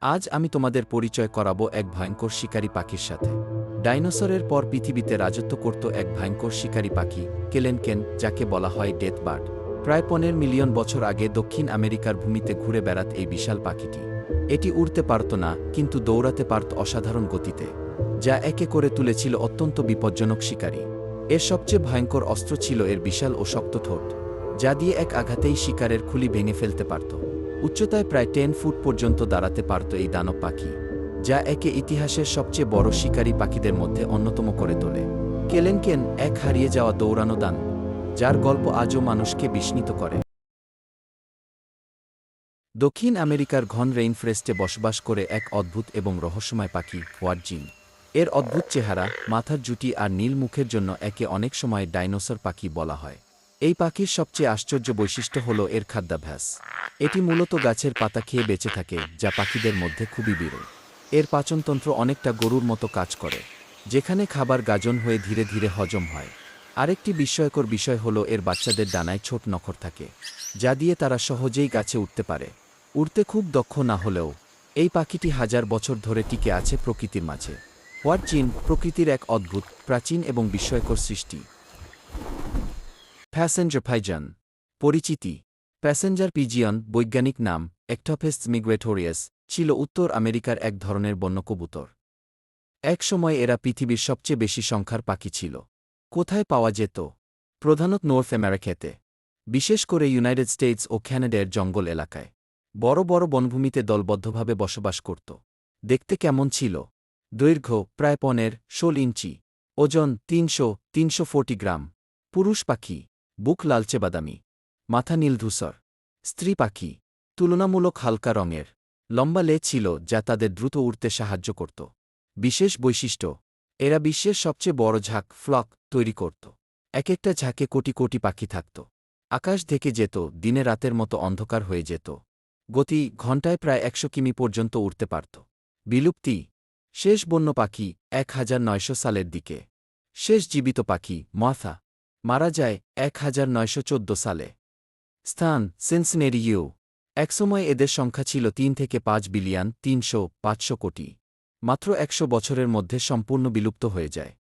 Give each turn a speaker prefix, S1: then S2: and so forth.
S1: আজ আমি তোমাদের পরিচয় করাবো এক ভয়ঙ্কর শিকারী পাখির সাথে। ডাইনোসরের পর পৃথিবীতে রাজত্ব করত এক ভয়ঙ্কর শিকারী পাখি, কেলেনকেন, যাকে বলা হয় ডেথ বার্ড। প্রায় 15 মিলিয়ন বছর আগে দক্ষিণ আমেরিকার ভূমিতে ঘুরে বেড়াত এই বিশাল পাখিটি। এটি উড়তে পারত না, কিন্তু দৌড়াতে পারত অসাধারণ গতিতে, যা একে করে তুলেছিল অত্যন্ত বিপজ্জনক শিকারী। এর সবচেয়ে ভয়ঙ্কর অস্ত্র ছিল এর বিশাল ও শক্ত ঠোঁট, যা দিয়ে এক আঘাতেই শিকারের খুলি ভেঙে ফেলতে পারত। উচ্চতায় প্রায় 10 ফুট পর্যন্ত দাঁড়াতে পারত এই দানব পাখি, যা একে ইতিহাসের সবচেয়ে বড় শিকারী পাখিদের মধ্যে অন্যতম করে তোলে। কেলেনকেন এক হারিয়ে যাওয়া দৌড়ানো দানব, যার গল্প আজও মানুষকে বিস্মিত করে। দক্ষিণ আমেরিকার ঘন রেইনফরেস্টে বসবাস করে এক অদ্ভুত এবং রহস্যময় পাখি, হোয়াইট জিন। এর অদ্ভুত চেহারা, মাথার জুটি আর নীল মুখের জন্য একে অনেক সময় ডাইনোসর পাখি বলা হয়। এই পাখির সবচেয়ে আশ্চর্য বৈশিষ্ট্য হল এর খাদ্যাভ্যাস। এটি মূলত গাছের পাতা খেয়ে বেঁচে থাকে, যা পাখিদের মধ্যে খুবই বিরল। এর পাচনতন্ত্র অনেকটা গরুর মতো কাজ করে, যেখানে খাবার গাজন হয়ে ধীরে ধীরে হজম হয়। আরেকটি বিস্ময়কর বিষয় হল এর বাচ্চাদের ডানায় ছোট নখর থাকে, যা দিয়ে তারা সহজেই গাছে উঠতে পারে। উড়তে খুব দক্ষ না হলেও এই পাখিটি হাজার বছর ধরে টিকে আছে প্রকৃতির মাঝে। হোয়াইট জিন প্রকৃতির এক অদ্ভুত, প্রাচীন এবং বিস্ময়কর সৃষ্টি। প্যাসেঞ্জার পাইজন পরিচিতি। প্যাসেঞ্জার পিজিয়ন বৈজ্ঞানিক নাম একটপেস মিগ্রেটোরিয়াস ছিল উত্তর আমেরিকার এক ধরনের বন্য কবুতর। এক সময় এরা পৃথিবীর সবচেয়ে বেশি সংখ্যার পাখি ছিল। কোথায় পাওয়া যেত? প্রধানত নর্থ আমেরিকাতে, বিশেষ করে ইউনাইটেড স্টেটস ও ক্যানাডার জঙ্গল এলাকায়। বড় বড় বনভূমিতে দলবদ্ধভাবে বসবাস করত। দেখতে কেমন ছিল? দৈর্ঘ্য প্রায় 15-16 ইঞ্চি, ওজন 300-340 গ্রাম। পুরুষ পাখি, বুক লালচে বাদামি, মাথা নীলধূসর। স্ত্রী পাখি, তুলনামূলক হালকা রঙের, লম্বা লেজ ছিল যা তাদের দ্রুত উড়তে সাহায্য করত। বিশেষ বৈশিষ্ট্য, এরা বিশ্বের সবচেয়ে বড় ঝাঁক ফ্লক তৈরি করত। এক একটা ঝাঁকে কোটি কোটি পাখি থাকত। আকাশ ঢেকে যেত, দিনে রাতের মতো অন্ধকার হয়ে যেত। গতি ঘণ্টায় প্রায় 100 কিমি পর্যন্ত উড়তে পারত। বিলুপ্তি, শেষ বন্য পাখি 1900 সালের দিকে। শেষ জীবিত পাখি মাথা মারা যায় 1914 সালে। স্থান সিনসিনাটি ইউ। একসময় এদের সংখ্যা ছিল 3 থেকে 5 বিলিয়ন, 300-500 কোটি। মাত্র 100 বছরের মধ্যে সম্পূর্ণ বিলুপ্ত হয়ে যায়।